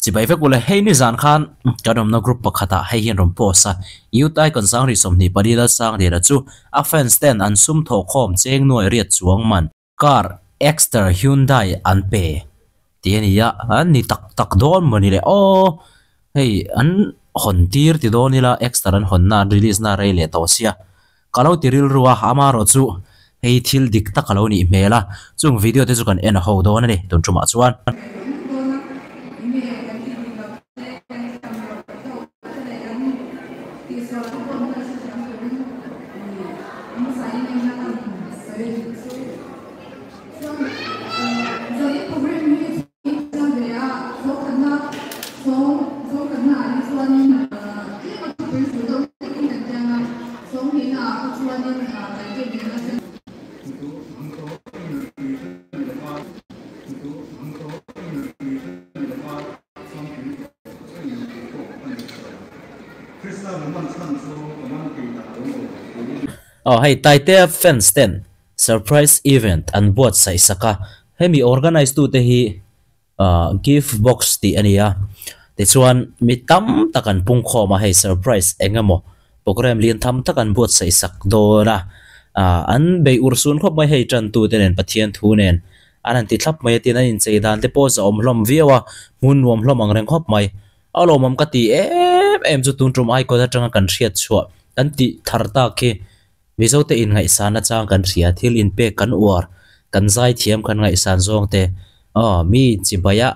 chỉ bây việc của là hay ni giàn khan cho đồng nó group bậc khata hay hiện rồng posa yêu tai còn sang đi som ni bari la sang đi là chu offense ten an sum tho khom cheng noi riat chuang man car extra Hyundai an pe tiania an ni tak don mani le o hey an hon tir ti don ni la extra an hon na release na rei le to sia kalau tiril ruwa amaro chu hey thil dik takalo ni mela chung video te chu kan en ho don ni don chuma chuan hay tai te fence ten surprise event an buat sai saka hemi organize tu te hi gift box ti ania te chuan mi tam takan pung khoma hay surprise engamo program lian tham takan buat sai sak do na an be ursun khop mai hay tran tu ten pathian thu nen an ti thlap mai tin an chei dan te po za om hlom viawa mun wom hlom ang reng khop mai alomam ka ti em chu tun trum ai ko da tanga kan riat chua kan ti tharta ke mizo te in ngai sana chang kan ria thil in pe kan uar kan zai thiam kan ngai san zong te mi chibaya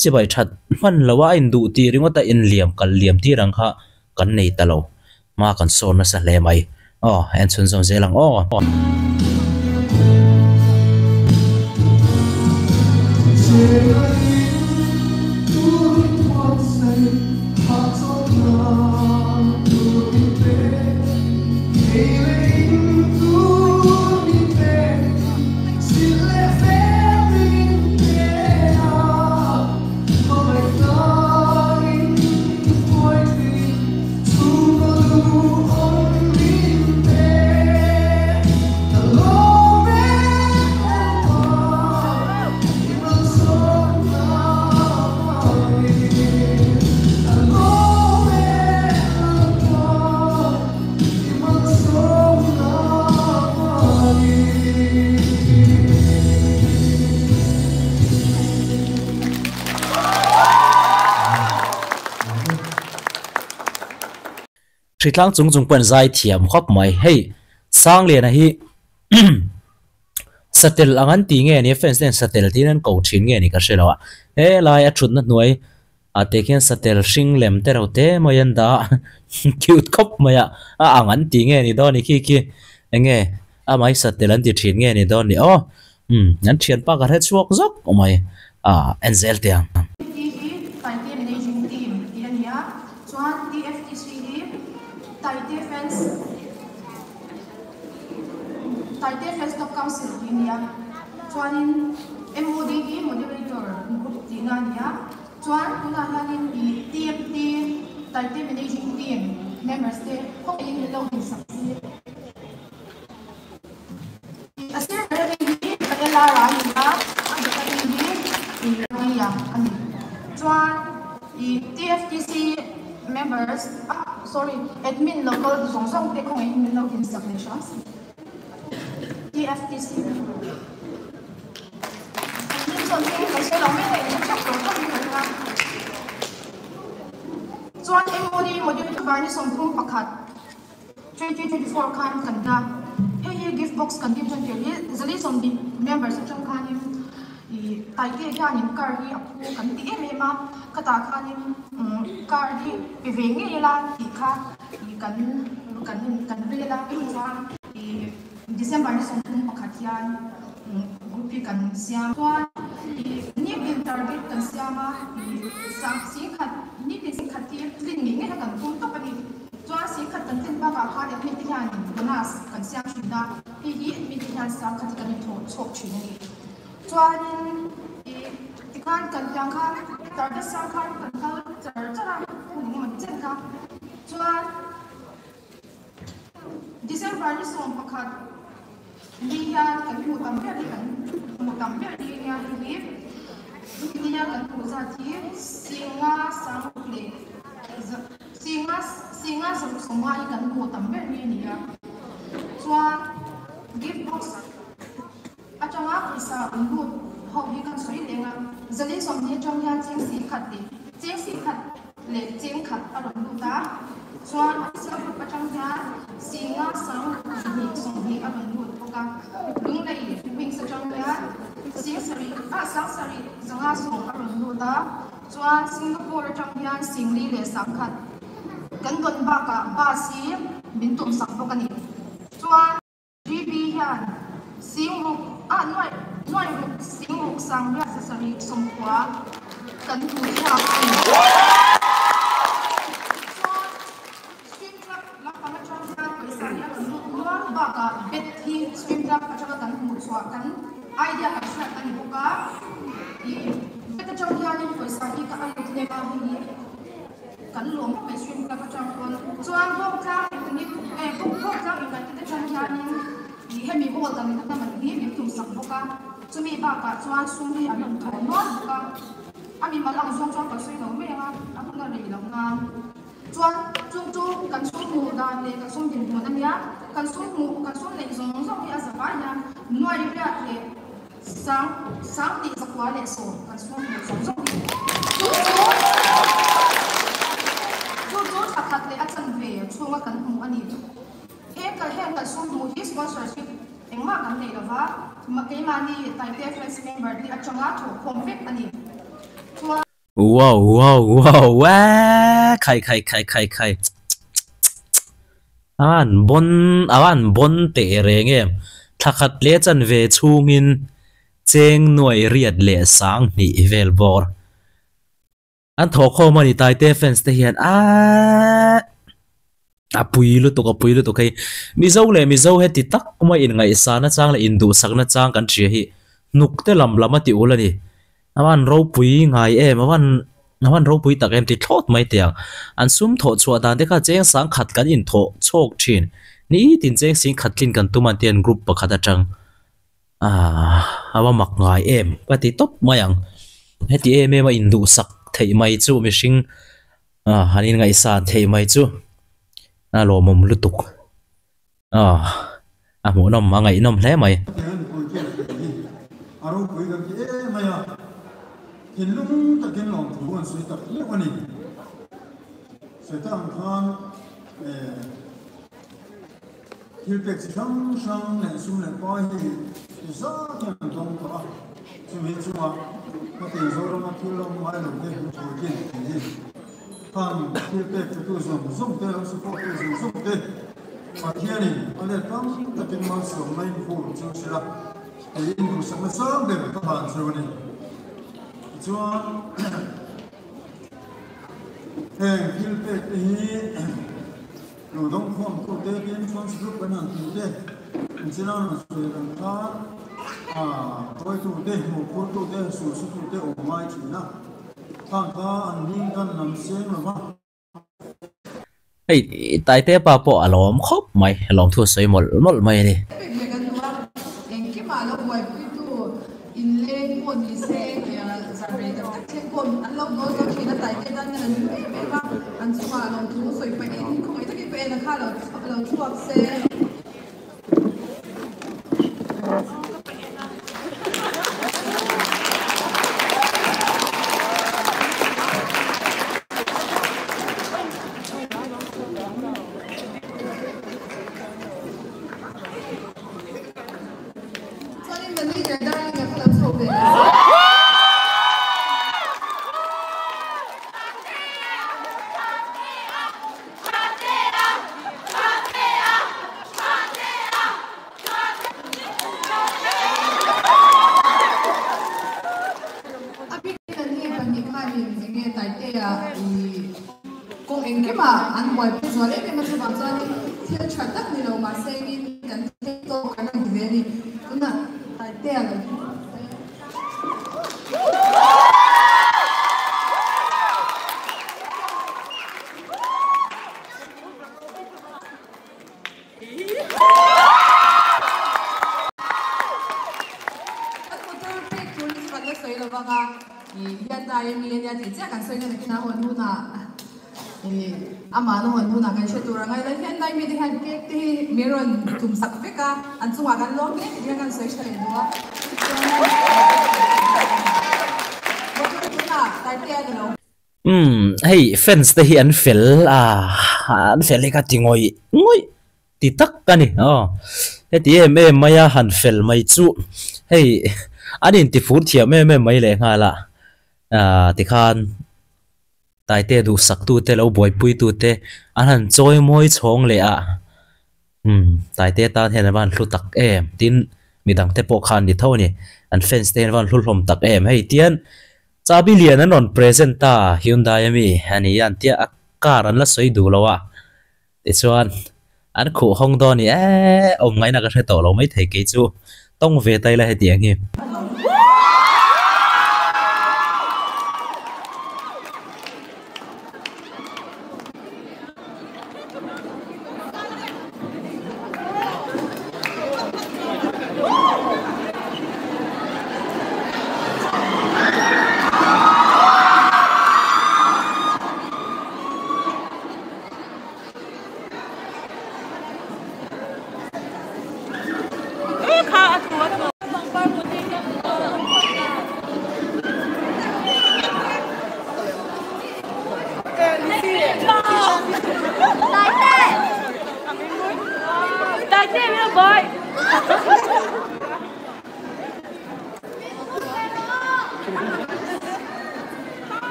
chibai that man lawa in du ti ringota in liam kal liam ti rang kha kan nei talo ma kan son na sa le mai en chun zong zelang Tritlang chung pen zai thiam khop mai hey sang le na hi satel angan ti nge ni fence den satel tin an ko thin nge ni ka shelawa he lai a thut na nuai a te khian satel hring lem te ro te mayan da cute khop maya angan ti nge ni do ni ki enge mai satel an ti thin nge ni do ni nan thian pa ka he chuak zok mai enzel tiang Taite Fest of Council India, Chuanin MOD moderator group Dinania, Chuan Kunahanin TFT Taite Managing Team members there, Hong in the Logan Succeed. As there are Lara, Chuan TFTC members, admin local Song take home in the Logan Submissions. TFTC. Chuan MOD module barni somthung pakhat 2024 khan kanda hey gift box kan dim chan peli zali som di members chang khan I taite khan in kar hi apu kan ti ema kata khan kar hi pevenge ela ti kha kan rela chuan December ni somthung pakhatyan grupi kan siam chuan ni in target kan siama sang si khat ni ti si khat ti lin ni nge kan tum to pani chuan si khat kan tin ba ka kha ya phi ti han bonus kan siam chuna hi mi ti han sang khat kan tho chok chin ni chuan ti khan kan yang khan target sang khan kan kha chara ni man chen kha chuan December ni som pakhat Dia kami mutamber ni kan mutamber ni yang ni Ini kan pusati singa sang play. Singa semua ikan ku tambah ini ya. Soal gift box. Acang apa bisa untuk hobi kan suri dengan jadi somnya jomnya cengsi kat le cengkat ada duta. Soal siapa acangnya singa sang somhi ada dut bukan dung lagi wing sejamnya sing sari sang sari zanga song ada duta. Soal Singapore acangnya singli le sangkat. Kan don baka basi bintum sakbo kani. Soal GB yan singmuk noi singmuk sang ya sesari somkwa kan tu ya. Swim club la kama changya isanya nuan baka beti swim club acha kan muswa kan idea acha kan buka I beta changya ni paisa ki ka ai ne ba hi kan lom pe swim club acha kon chuan bok ka ni bok ka ka kita changya ni di hemi bol kan na man ni tum sak boka chumi baka chuan sumi an tho non boka ami malang zong zong ka sui no me ha aku na ri lang na chuan chu kan sum mu da le kan sum din mu na ya kan sum le zong zong ya sa ba ya noi ria le sang di sa kwa le so kan sum mu zong zong chu sa khat le achan ve chunga kan mu ani Heka sum mu hi sponsorship engma kan nei lawa makai mani Taipei Friends member di achanga tho conflict ani wow wah khai awan bon te renge thakhat le chan ve chungin cheng noi riat le sang ni vel bor an tho kho mani Taipei Friends te hian apui lu to kai mizo he ti tak ma in ngai sana chang la indu sakna chang kan thia hi nukte lam ti ulani awan ro pui ngai awan ro pui tak em ti thot mai tiang an sum tho chua dan de kha cheng sang khat kan in tho chok thin ni tin cheng sing khat kin kan tuman tian group pakhat atang awa mak ngai em pati top mayang heti em ma indu sak thei mai chu mi sing hanin ngai sa thei mai chu lo mom lutuk mu nom ma ngai nom hle mai aro koi ga ke maya hinlung ta ken long thu an sui ta le wani setam khan hilpek shang ne sum ne pa hi za kan dong ka sumi chuwa ma te zoro ma thulo ma lo de thu kin ni kan hilpek tu zum te lo su ko zum te ma hiani ale tam ta ken ma so mai ko chu sila Indu sama sama dengan teman serupa Cuman filpek ini Nudong kom kote bin fons grup benan tute Insinan serupa Koi tute mukul tute susu tute omai cina Tangka anding kan namsen lama hey tai te pa po alom khop mai long thu sei mol mai ni ni se ya zabe da take kon along no so china tai te dan na me ba an suwa long tu soi pa en ko ita ki pe na khala lo chuak se Australia dia ti cha kan soi na kina hon hu na ama no hon hu na kan she tur ngai la hian nai mi de han ke ti meron tum sak fe ka an chunga kan lo ne dia kan soi shari duwa hey fans te hi an fel an fel ka tingoi ngoi ti tak ka ni he ti em maya han fel mai chu hey anin ti fur thia me mai le nga la ti khan tai te du sak tu te lo boi pui tu te an han choi moi chong le tai te ta hen ban hlu tak em tin midang te po khan ni tho ni an fans te ban hlu hlom tak em hey tian chabi lian an on present ta Hyundai mi ani an tia akar an la soi du lo wa ti chuan an khu hong do ni om ngai na ka the to lo mai thei ke chu tong ve tai la he tiang hi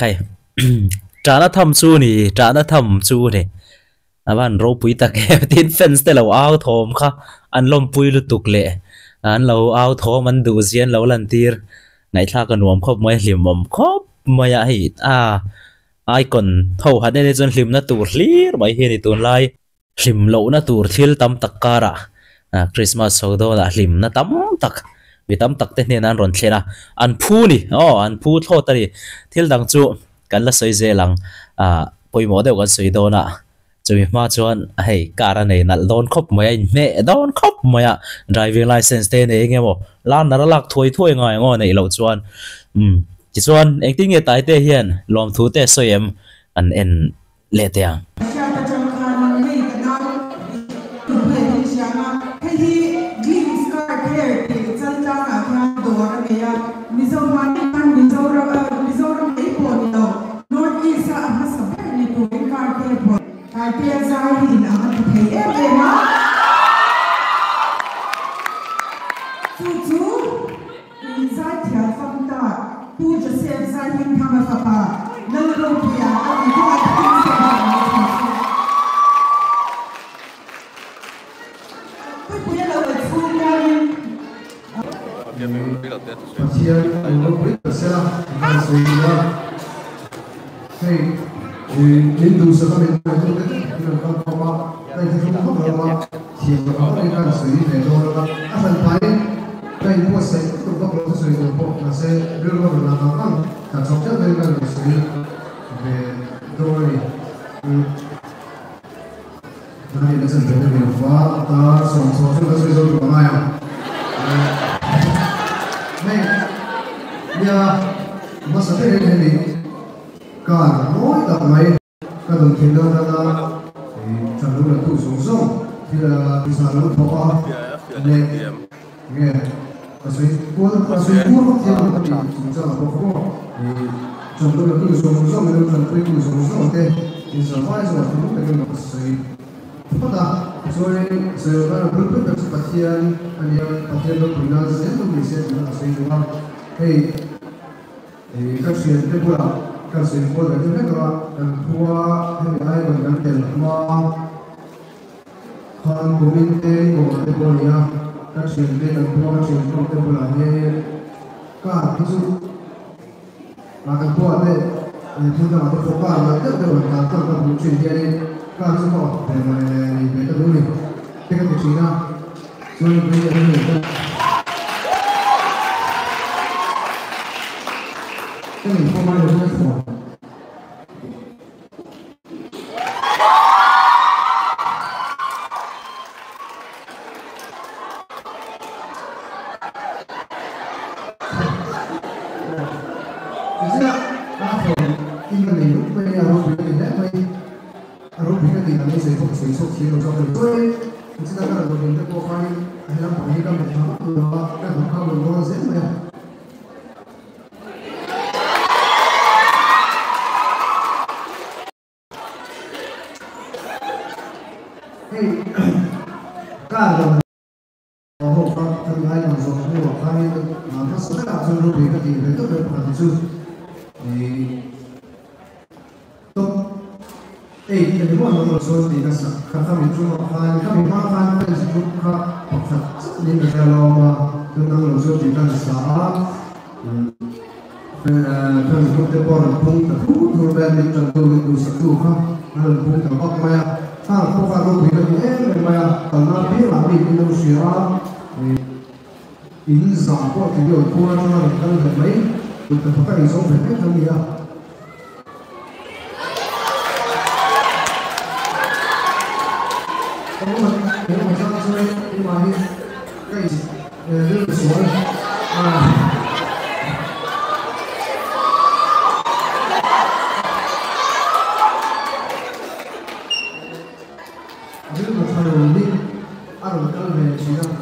khai trả nó thầm chu nè trả nó thầm chu nè bạn rô bụi tắc tin fans te lâu ao thom kha anh lom bụi lu tuk lệ anh lâu ao thom anh du zian lâu lần tir ngày thà còn mồm khóc mấy liềm mồm khóc mấy ai ai còn thâu hạt đây dân liềm nó tụt liếc mấy hiện thì tụt lại liềm lâu nó tụt thiel tam tắc cara Christmas sau đó là liềm nó tam tắc vì tam tắc thế nên anh run thế là anh phu nè anh phu thô ta đi thiel đằng chuกันละสวยเจลังปอยหมอเดียวกันสวยโดนจะมีมาชวนให้การันเนี่ยนัดโดนครบไหมเนี่ยโดนครบไหมdriving license เต้เนี่ยไงบ่ล้านนัดลักถ้วยง่ายงอเนี่ยเราชวนจีชวนเองที่เงี้ยตายเตะเฮียนรวมทุเตะสวยอันเอ็นเละเตียง rồi giờ là bước bước được phát triển anh em phát triển được kỹ năng sẽ không bị sẽ là sinh đúng không thì các chuyện tiếp theo các chuyện của cái thứ nhất là thua hay ai còn đang tiền mà còn của mình tên của cái bộ này các chuyện đây là thua các chuyện của cái bộ này cả ví dụ mà cái bộ này chúng ta có thể qua là rất nhiều là các bộ chuyện này các sự học về cái đối nghịch cái gì nào rồi bây giờ cái mình không bao giờ biết rồi in giảm qua cái điều thua cho nó tăng được mấy được các cái số về cách trong gì à nếu mà cho chơi nhưng mà cái đưa xuống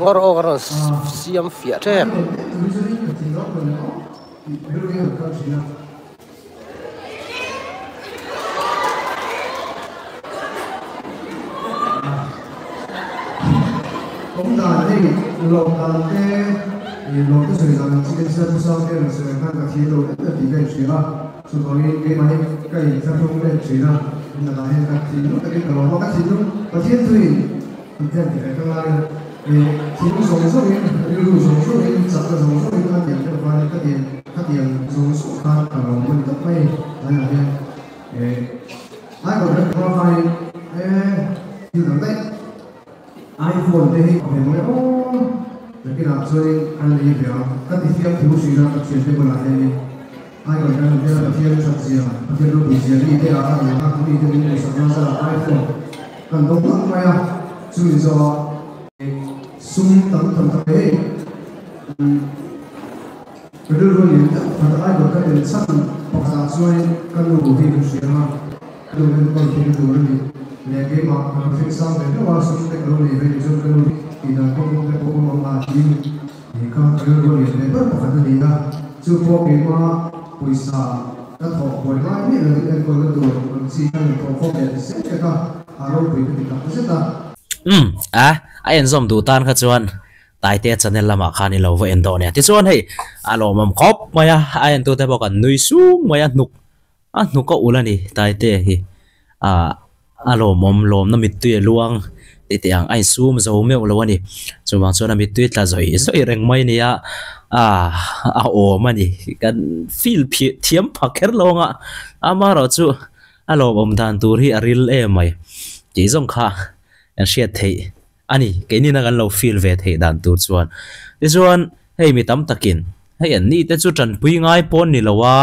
Oro siam fiat thế. Cũng là đây lồng đàn cái lồng cái sợi đàn chỉ cần sợi sau cái là sợi hàng cái khí lồng cái tỷ lệ chỉ là số đó cái máy cái sản phẩm cái chỉ là là đại cái khí lồng cái đầu nó cái khí lồng cái thiên thủy thiên thì cái cái là thì cũng dùng số này dùng số này sắp tới dùng số này các tiền cho vay các tiền dùng số khác ở lòng mình tất mấy đây là gì ai còn được cho vay như thế đấy iPhone thì phải nói ô cái nào chơi anh đi về các cái phim thiếu suy ra các chuyện về lại đây ai còn đang đi là phim sạch gì à phim lúc buổi chiều đi thế là anh cũng đi theo những sản phẩm ra iPhone cần đúng lắm mày à chui do sung tấm thế cái đưa luôn những phần ai được cái đến sắc hoặc là chơi cái đồ của phim suy ra đồ bên còn phim đồ này để cái mà phim sau để nó vào sung cái đồ này về dùng cái đồ thì là không cái bộ mà phim thì các cái đồ này để bất phải cái gì ra chưa có cái mà buổi sáng các thọ buổi mai biết là cái con cái đồ mình xin cái thọ phong để sẽ cái cả alo bị cái gì đó sẽ ta ai zom du tan kha chuan tai te channel lama khani lo ve en do ne ti chuan hei alo mam khop maya ai tu te bok an nui su maya nuk ko ulani tai te hi alo mom lom na mit tu luang ti te ang ai sum zo me lo ani chuwang chuan mit tu tla zoi reng mai ni o mani kan feel thiam phakher longa amaro chu alo bom dan tur hi aril e mai ti zong kha an shiat thei ani ke ni na kan lo feel ve thei dan tur chuan ti chuan hei mi tam takin hei an ni te chu tran pui ngai pon ni lowa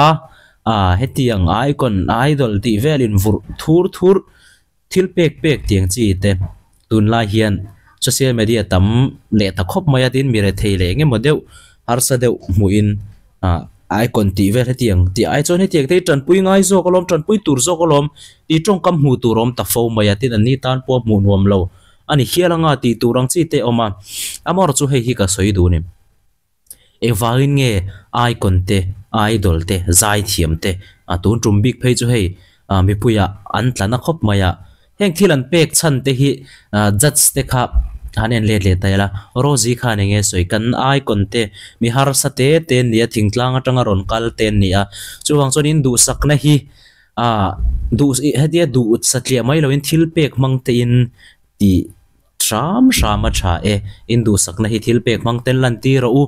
heti ang icon idol ti velin vur thur thil pek tiang chi te tun la hian social media tam le ta khop maya tin mi re thei le nge modeu har sa deu muin icon ti vel hetiang ti ai chon hetiang te tran pui ngai zo kolom tran pui tur zo kolom ti tong kam hu turom ta fo maya tin an ni tan po mu nuam lo ani hialanga ti turang chi te oma amor chu hei hi ka soi du ni evain nge icon te idol te zai thiam te atun tum big phei chu hei mi puya an tlana khop maya heng thilan pek chan te hi judge te kha hanen le taila rozi kha ne nge soi kan ai kon te mi har sa te ten nia thingtlang atanga ron kal ten nia chuwang chonin du sakna hi du hedia du satlia mai lo in thil pek mang te in ti tram rama tha in du sakna hi thil pek mang ten lan ti ro u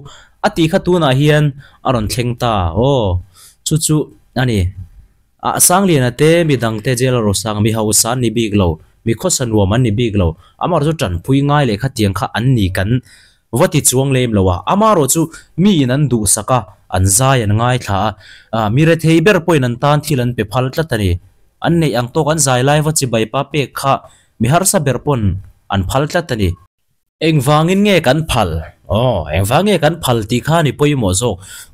ati kha tu na hian aron thleng ta chu ani sang lian te mi dang te jela ro sang mi hausan ni big lo mi khosan wa man ni big lo amar zo tan pui ngai le kha tiang kha an ni kan wati chuang lem lo wa amaro chu mi nan du saka an zai an ngai tha mi re thei ber point an tan thilan pe phal tla tani an nei ang to kan zai lai wa chi bai pa pe kha mi har sa ber pon an phal tla tani eng wangin nge kan phal eng wange kan phal ti kha ni poi mo zo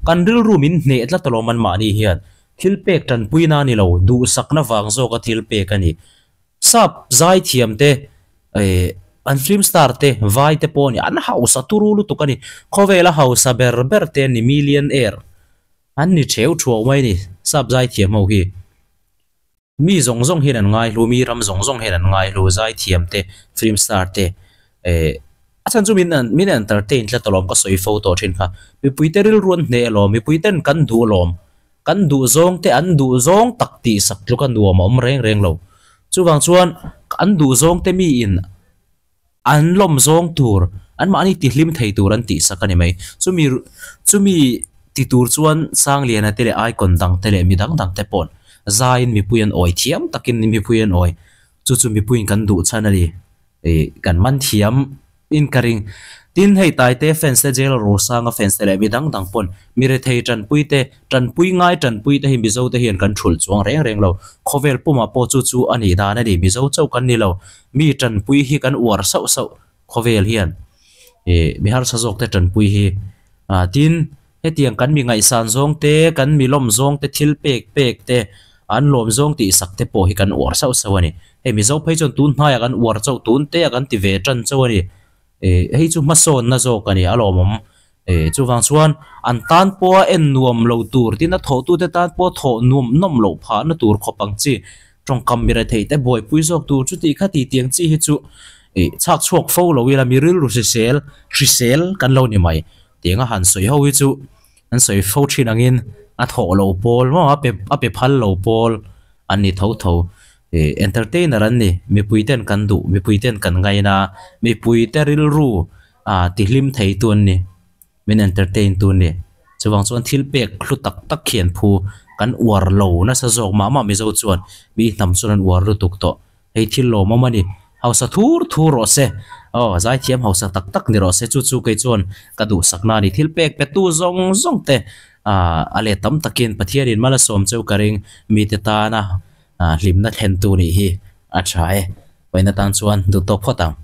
kan ril rumin ne tla tolo man ma ni hian thil pek tan puina ni lo du sakna wang zo ka thil pek ani sap zai thiam te an film star te vai te poni an house turulu to kani khowela house ber te ni millionaire an ni cheu thuo mai ni sap zai thiam ho hi mi zong hin an ngai lu mi ram zong hin an ngai lu zai thiam te film star te asan chu min entertain tla tolom ka soi photo thin kha mi puiteril ruan ne lo mi puiten kan du lom kan du zong te an du zong takti sak lu kan duam om reng lo chuwang chuan an du zong te mi in an lom zong tur an mani ti hlim thei tur an ti sakani mai chumi ti tur chuan sang lian atele icon dang tele mi dang te pon zain mi puyan oi thiam takin mi puyan oi chu mi puin kan du chanali kan man thiam in karing tin hei tai te fence te jelo ro sanga fence te le mi dang pon mi re thei tran pui ngai tran pui te hi mi zo te hian kan thul chuang reng lo khovel puma po chu ani da na di mi zo chau kan ni lo mi tran pui hi kan war sau khovel hian mi har sa jok te tran pui hi tin hetiang kan mi ngai san zong te kan mi lom zong te thil pek te an lom zong ti sak te po hi kan war sau ani he mi zo phei chon tun hnaia kan war chau tun te kan ti ve tran chau ani hei chu mason na zo kani alomom chu wang chuan an tan po en nuam lo tur tin a tho tu te tan po tho nuam nom lo pha na tur khopang chi trong kam mi ra thei te boy pui zok tur chu ti kha ti tiang chi hi chu chak chuak fo lo ila mi ril ru sel kan lo ni mai tianga han soi ho hi chu an soi fo thin angin a tho lo pol mo a pe phal lo pol an ni tho entertainer an ni mi puiten kan du mi puiten kan ngai na mi puiteril ru ti hlim thei tun ni min entertain tun ni chuwang chuan thil pek khlu tak khian phu kan war lo na sa jok ma mi zo chuan mi nam chuan war ru tuk to hei thil lo ma mani hausa thur ro se zai thiam hausa tak ni ro se chu kai chuan ka du sakna ni thil pek pe tu zong te ale tam takin pathianin mala som cheu karing mi te ta na limna thlen tu ni hi a thai paina tan chuan du to photang